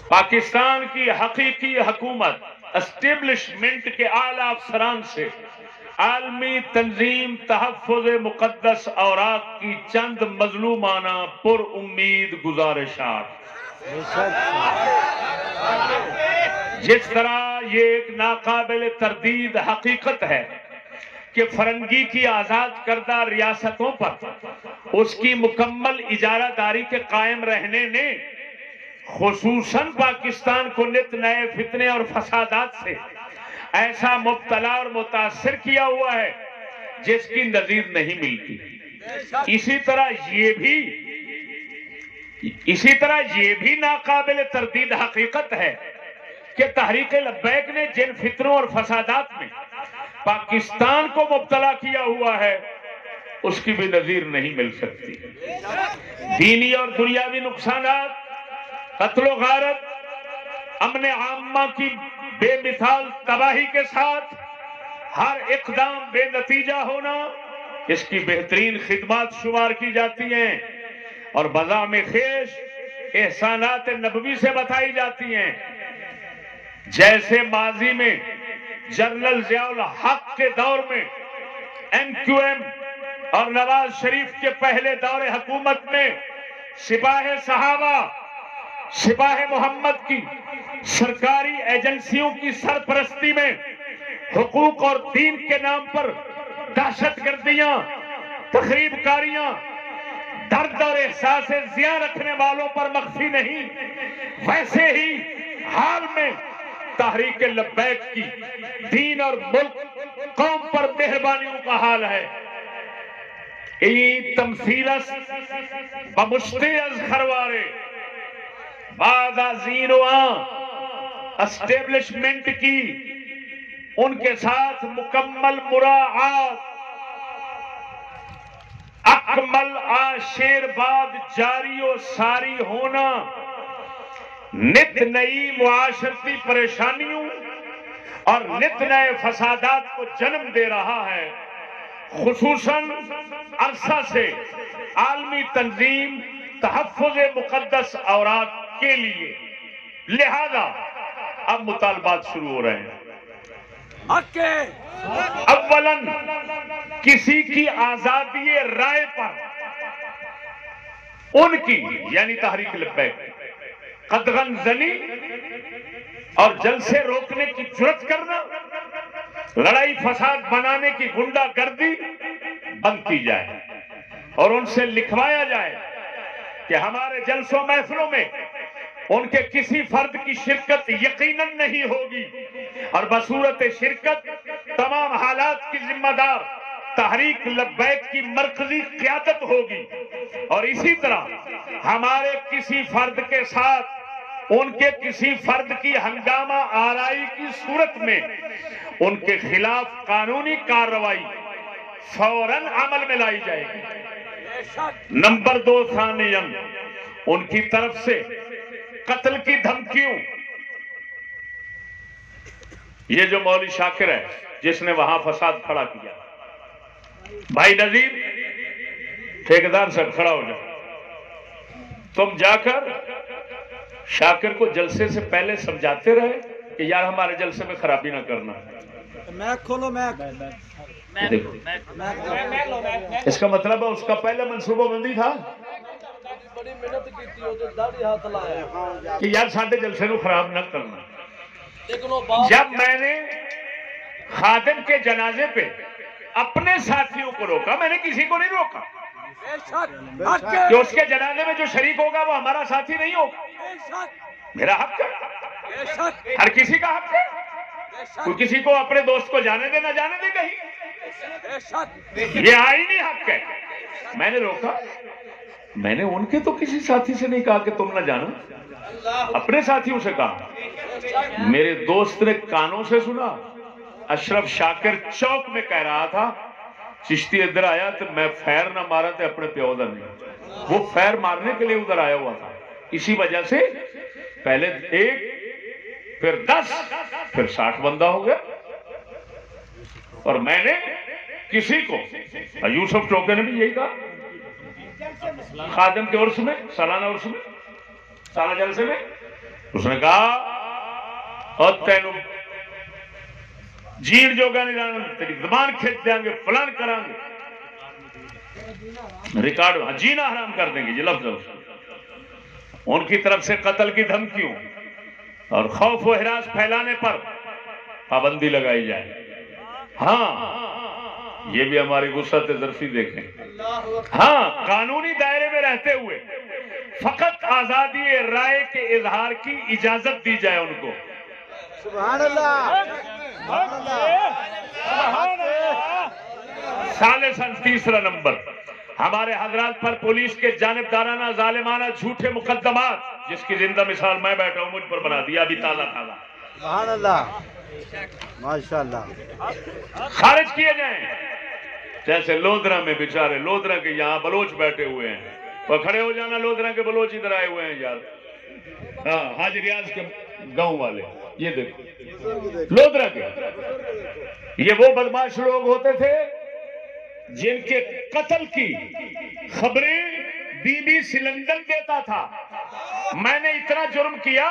پاکستان کی حقیقی حکومت اسٹیبلشمنٹ کے اعلی افسران سے عالمی تنظیم تحفظ مقدس اوراق کی چند مظلومانہ پر امید گزارشات۔ جس طرح یہ ایک ناقابل تردید حقیقت ہے کہ فرنگی کی آزاد کردہ ریاستوں پر اس کی مکمل اجارہ داری کے قائم رہنے نے خصوصاً پاکستان کو نت نئے فتنے اور فسادات سے ایسا مبتلا اور متاثر کیا ہوا ہے جس کی نظیر نہیں ملتی۔ اسی طرح یہ بھی ناقابل تردید حقیقت ہے کہ تحریک لبیک نے جن فتنوں اور فسادات میں پاکستان کو مبتلا کیا ہوا ہے اس کی بھی نظیر نہیں مل سکتی۔ دینی اور دنیاوی نقصانات، قتل و غارت، امن عامہ کی بے مثال تباہی کے ساتھ ہر اقدام بے نتیجہ ہونا اس کی بہترین خدمات شمار کی جاتی ہیں اور بزعم خیش احسانات نبوی سے بتائی جاتی ہیں۔ جیسے ماضی میں جنرل ضیاء الحق کے دور میں MQM اور نواز شریف کے پہلے دور حکومت میں سپاہ صحابہ، سپاہ محمد کی سرکاری ایجنسیوں کی سرپرستی میں حقوق اور دین کے نام پر دہشت گردیاں، تخریب کاریاں، درد اور احساس ضیاء رکھنے والوں پر مخفی نہیں، ویسے ہی حال میں تحریک لبیک کی دین اور ملک قوم پر مہربانیوں کا حال ہے۔ ای تمثیلس بمشتی از خروارے بعد ازین و اسٹیبلشمنٹ کی ان کے ساتھ مکمل مراعات اکمل آشیر بعد جاری و ساری ہونا نت نئی معاشرتی پریشانیوں اور نت نئے فسادات کو جنم دے رہا ہے، خصوصاً عرصہ سے عالمی تنظیم تحفظ مقدس اوراق کے لیے۔ لہذا اب مطالبات شروع ہو رہے ہیں۔ اولاً کسی کی آزادی رائے پر ان کی یعنی تحریک لبیک قدغن زنی اور جلسے روکنے کی جرات کرنا، لڑائی فساد بنانے کی غنڈہ گردی بند کی جائے اور ان سے لکھوایا جائے کہ ہمارے جلسوں محفلوں میں ان کے کسی فرد کی شرکت یقیناً نہیں ہوگی اور بصورت شرکت تمام حالات کی ذمہ دار تحریک لبیک کی مرکزی قیادت ہوگی، اور اسی طرح ہمارے کسی فرد کے ساتھ ان کے کسی فرد کی ہنگامہ آرائی کی صورت میں ان کے خلاف قانونی کارروائی فوراً عمل میں لائی جائے گی۔ نمبر 2، ثانیاً ان کی طرف سے قتل کی دھمکیوں، یہ جو مولوی شاکر ہے جس نے وہاں فساد کھڑا کیا، بھائی نذیر ٹھیکیدار صاحب کھڑا ہو جائے، تم جا کر شاکر کو جلسے سے پہلے سمجھاتے رہے کہ یار ہمارے جلسے میں خرابی نہ کرنا۔ دیکھو اس کا مطلب ہے اس کا پہلے منصوبہ بندی تھا کہ یار ساڈے جلسے کو خراب نہ کرنا۔ جب میں نے خادم کے جنازے پہ اپنے ساتھیوں کو روکا، میں نے کسی کو نہیں روکا کہ اس کے جنازے میں جو شریک ہوگا وہ ہمارا ساتھی نہیں ہوگا، میرا حق ہے، ہر کسی کا حق ہے، کوئی کسی کو اپنے دوست کو جانے دے نہ جانے دے کہیں، یہ آئینی حق ہے۔ میں نے روکا، میں نے ان کے تو کسی ساتھی سے نہیں کہا کہ تم نہ جانا، اپنے ساتھیوں سے کہا۔ میرے دوست نے کانوں سے سنا، اشرف شاکر چوک میں کہہ رہا تھا چشتی ادھر آیا تو میں فیر نہ مارا تھے اپنے پیو دا نہیں، وہ فیر مارنے کے لیے ادھر آیا ہوا تھا۔ اسی وجہ سے پہلے 1 پھر 10 پھر 60 بندہ ہو گیا، اور میں نے کسی کو، یوسف ٹوکے نے بھی یہی کہا خادم کے عرس میں، سالانہ عرس میں، سارا جلسے میں اس نے کہا اور تینوں جین جو گا نہیں جانا تیری زبان کھینچ دیں گے فلان کریں گے ریکارڈ جینا حرام کر دیں گے یہ لفظ ان کی طرف سے قتل کی دھمکیوں اور خوف و ہراس پھیلانے پر پابندی لگائی جائے. ہاں یہ بھی ہماری وسعت ظرفی دیکھیں. ہاں قانونی دائرے میں رہتے ہوئے فقط آزادی رائے کے اظہار کی اجازت دی جائے ان کو. سبحان اللہ. ثالثاً تیسرا نمبر ہمارے حضرات پر پولیس کے جانبدارانہ ظالمانہ جھوٹے مقدمات جس کی زندہ مثال میں بیٹھا ہوں مجھ پر بنا دیا ابھی تازہ تازہ سبحان اللہ ماشاءاللہ خارج کیے جائیں. جیسے لودھرا میں بیچارے لودھرا کے یہاں بلوچ بیٹھے ہوئے ہیں وہ کھڑے ہو جانا لودھرا کے بلوچ ادھر آئے ہوئے ہیں یار. ہاں حاج ریاض کے گاؤں والے یہ دیکھو لودھرا کے یہ وہ بدماش لوگ ہوتے تھے جن کے قتل کی خبریں بی بی سی لندن دیتا تھا. میں نے اتنا جرم کیا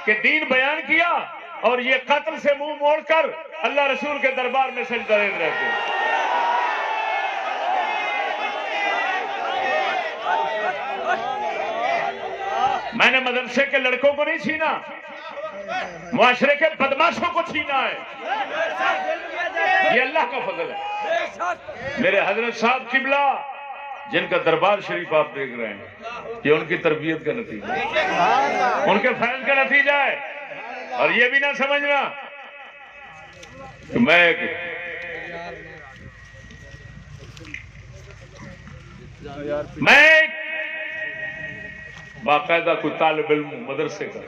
کہ دین بیان کیا اور یہ قتل سے منہ موڑ کر اللہ رسول کے دربار میں سجدہ ریز رہتے ہیں. میں نے مدرسے کے لڑکوں کو نہیں چھینا معاشرے کے بدماشوں کو چھینا ہے. یہ اللہ کا فضل ہے. میرے حضرت صاحب قبلہ جن کا دربار شریف آپ دیکھ رہے ہیں یہ ان کی تربیت کا نتیجہ ہے ان کے فیض کا نتیجہ ہے. اور یہ بھی نہ سمجھنا کہ میں باقاعدہ کوئی طالب علم مدرسے کا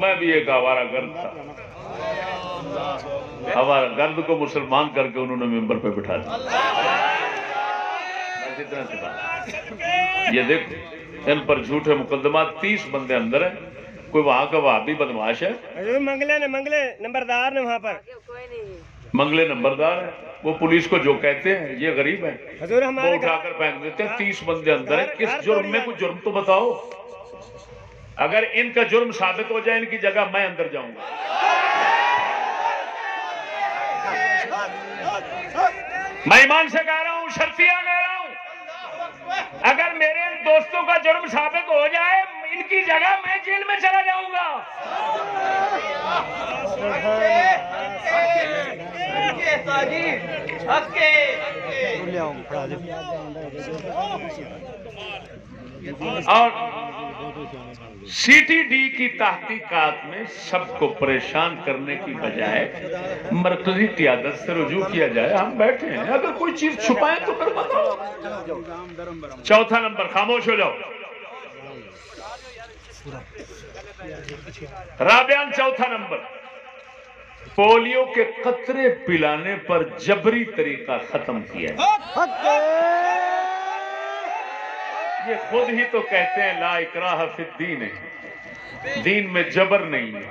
میں بھی ایک آوارہ گرد تھا. آوارہ گرد کو مسلمان کر کے انہوں نے ممبر پہ بٹھا دیا. یہ دیکھو ان پر جھوٹے مقدمات 30 بندے اندر ہیں. کوئی وہاں کا وہابی بدماش ہے منگلے نمبردار نے وہاں پر منگلے نمبردار ہے وہ پولیس کو جو کہتے ہیں یہ غریب ہیں وہ اٹھا کر پھینک دیتے ہیں. 30 بندے اندر ہیں. کس جرم میں کوئی جرم تو بتاؤ. اگر ان کا جرم ثابت ہو جائے ان کی جگہ میں اندر جاؤں گا. میں ایمان سے کہہ رہا ہوں شرطیہ کہہ رہا ہوں اگر میرے دوستوں کا جرم ثابت ہو جائے ان کی جگہ میں جیل میں چلا جاؤں گا. اور سی ٹی ڈی کی تحقیقات میں سب کو پریشان کرنے کی بجائے مرکزی قیادت سے رجوع کیا جائے. ہم بیٹھے ہیں اگر کوئی چیز چھپائیں تو پھر بتاؤ. چوتھا نمبر خاموش ہو جاؤ. رابعاً چوتھا نمبر پولیو کے قطرے پلانے پر جبری طریقہ ختم کیا. یہ خود ہی تو کہتے ہیں لا اکراہ فی الدین ہے. دین میں جبر نہیں ہے.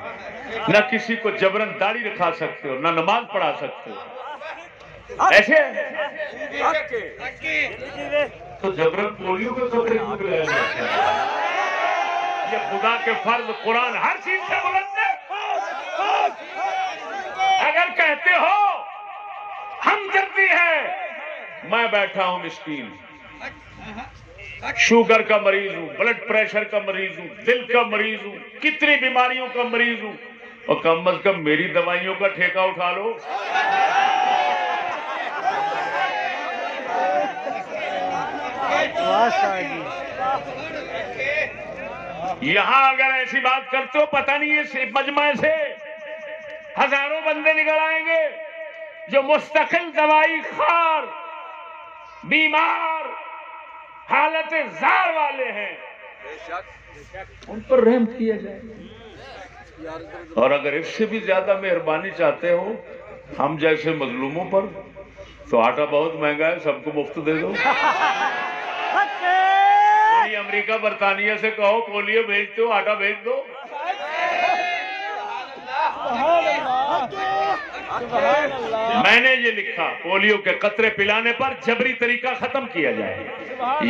نہ کسی کو جبرن داڑھی رکھا سکتے ہو نہ نماز پڑھا سکتے ہو. ایسے تو جبرن پولیو کے قطرے کو پلایا جاتا ہے. یہ خدا کے فرض قرآن ہر چیز سے بلند ہے. اگر کہتے ہو ہمدردی ہے میں بیٹھا ہوں مسکین شوگر کا مریض ہوں بلڈ پریشر کا مریض ہوں دل کا مریض ہوں کتنی بیماریوں کا مریض ہوں اور کم از کم میری دوائیوں کا ٹھیکہ اٹھا لو. یہاں اگر ایسی بات کرتے ہو پتہ نہیں اس مجمع سے ہزاروں بندے نکل آئیں گے جو مستقل دوائی خار بیمار حالت زار والے ہیں ان پر رحم کیا جائے. اور اگر اس سے بھی زیادہ مہربانی چاہتے ہو ہم جیسے مظلوموں پر تو آٹا بہت مہنگا ہے سب کو مفت دے دو. امریکہ برطانیہ سے کہو پولیو بھیج دو آٹا بھیج دو. میں نے یہ لکھا پولیو کے قطرے پلانے پر جبری طریقہ ختم کیا جائے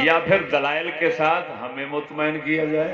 یا پھر دلائل کے ساتھ ہمیں مطمئن کیا جائے.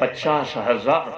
50,000,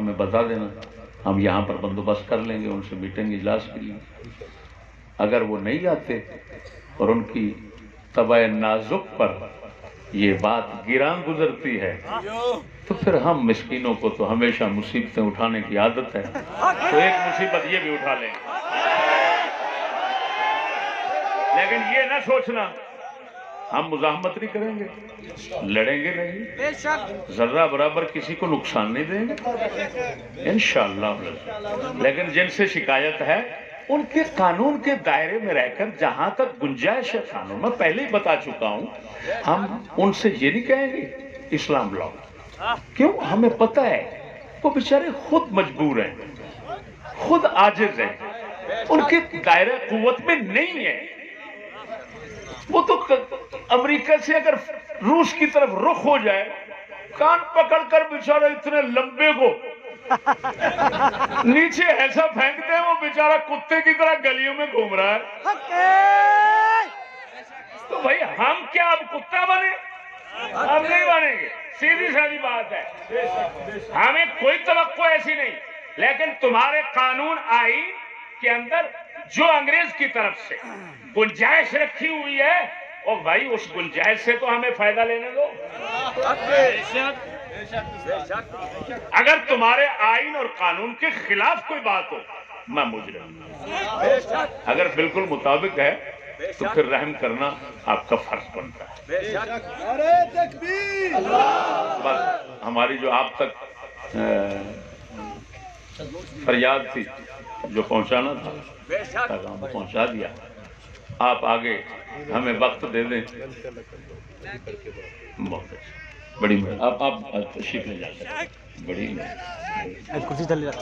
ہمیں بتا دینا، ہم یہاں پر بندوبست کر لیں گے ان سے میٹنگ اجلاس کے لیے۔ اگر وہ نہیں آتے اور ان کی طبع نازک پر یہ بات گراں گزرتی ہے تو پھر ہم مسکینوں کو تو ہمیشہ مصیبتیں اٹھانے کی عادت ہے، تو ایک مصیبت یہ بھی اٹھا لیں۔ لیکن یہ نہ سوچنا ہم مزاحمت نہیں کریں گے، لڑیں گے نہیں، ذرہ برابر کسی کو نقصان نہیں دیں گے انشاءاللہ۔ لیکن جن سے شکایت ہے ان کے قانون کے دائرے میں رہ کر جہاں تک گنجائش ہے قانون، میں پہلے ہی بتا چکا ہوں، ہم ان سے یہ نہیں کہیں گے اسلام لاؤ، کیوں؟ ہمیں پتہ ہے وہ بیچارے خود مجبور ہیں، خود عاجز ہیں، ان کے دائرہ قوت میں نہیں ہے۔ وہ تو امریکہ سے اگر روس کی طرف رخ ہو جائے، کان پکڑ کر بیچارہ اتنے لمبے کو نیچے ایسا پھینکتے ہیں وہ بیچارہ کتے کی طرح گلیوں میں گھوم رہا ہے۔ تو بھائی ہم کیا اب کتا بنے؟ ہم نہیں بنیں گے، سیدھی سادی بات ہے، ہمیں کوئی توقع ایسی نہیں۔ لیکن تمہارے قانون آئین کے اندر جو انگریز کی طرف سے گنجائش رکھی ہوئی ہے، اور بھائی اس گنجائش سے تو ہمیں فائدہ لینے دو۔ اگر تمہارے آئین اور قانون کے خلاف کوئی بات ہو میں مجرم، اگر بالکل مطابق ہے تو پھر رحم کرنا آپ کا فرض بنتا ہے۔ بس ہماری جو آپ تک فریاد تھی جو پہنچانا تھا پیغام پہنچا دیا، آپ آگے ہمیں وقت دے دیں۔ بہت اچھا، بڑی آپ تشریف لے جا سکتے، بڑی کرسی چل رہا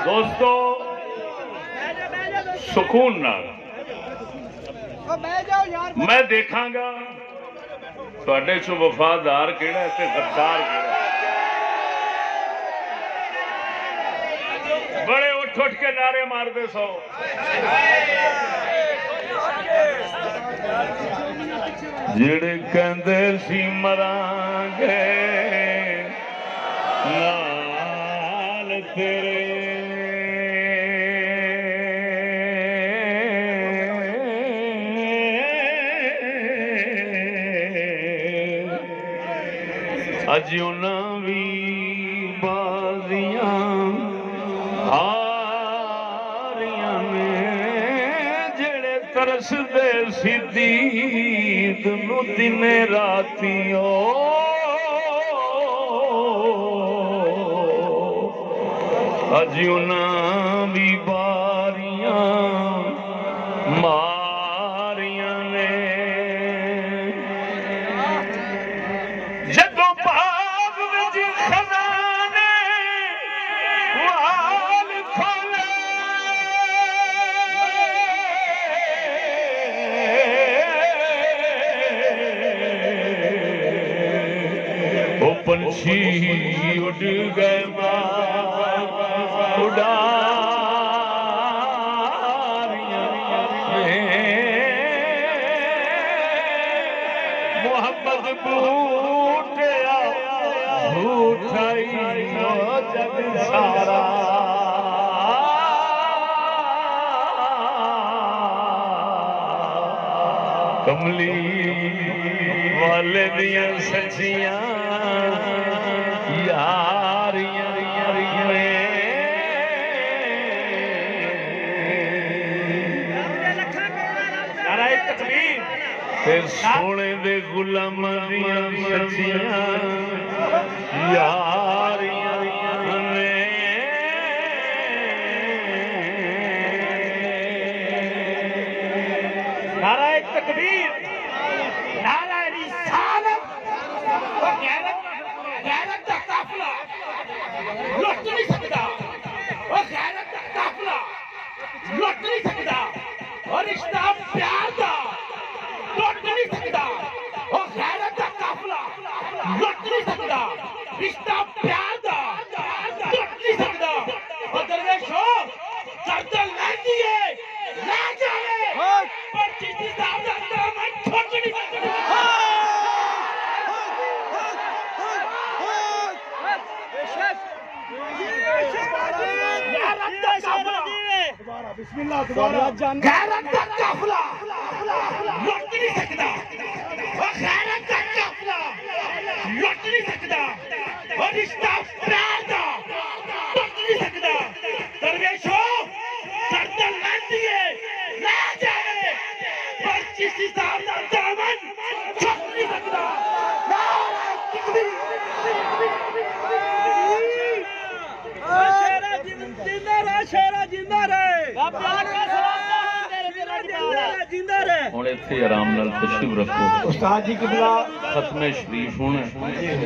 دوستو سکون نہ میں دیکھاں گا تواڈے چوں وفادار کیڑا ہے تے غدار کیڑا ہے۔ بڑے اٹھ اٹھ کے نعرے مار دے سو، جڑے کہندے سی مراں گے نال تیرے، اج انہاں وی بازیاں ہاریاں نے جڑے ترس دے سی دید نو دن راتیوں، اج انہاں وی باریاں ماریاں نے، جدوں باغ وچ خزانے وال کھولے، او پنچھی اڑ گئے محبت بوٹیا بوٹائی جگ سارا، کملی والے دیاں سچیاں یاریاں سونے دے غلام دیاں سچیاں یاریاں نے، نعرہ تکبیر، نعرہ رسالت، غیرت دا قافلہ لٹ نہیں سکتا، غیرت دا قافلہ لٹ نہیں سکتا۔ درویشوں گردن لے دیے لے جاوے پر چشتی صاحب دا دامن چھوٹ نہیں سکتا بسم اللہ دوبارہ غیرت کا قافلہ لٹ نہیں سکتا غیرت کا قافلہ لٹ نہیں سکتا اور رشتہ پیار دا لٹ نہیں سکتا درویشوں گردن لے دیے لے جائے پر چشتی صاحب دا دامن چھوٹ نہیں سکتا نعرہ تکبیر ہوں اتنے آرام نال تشریف رکھو استاد جی قبلہ ختم شریف ہونا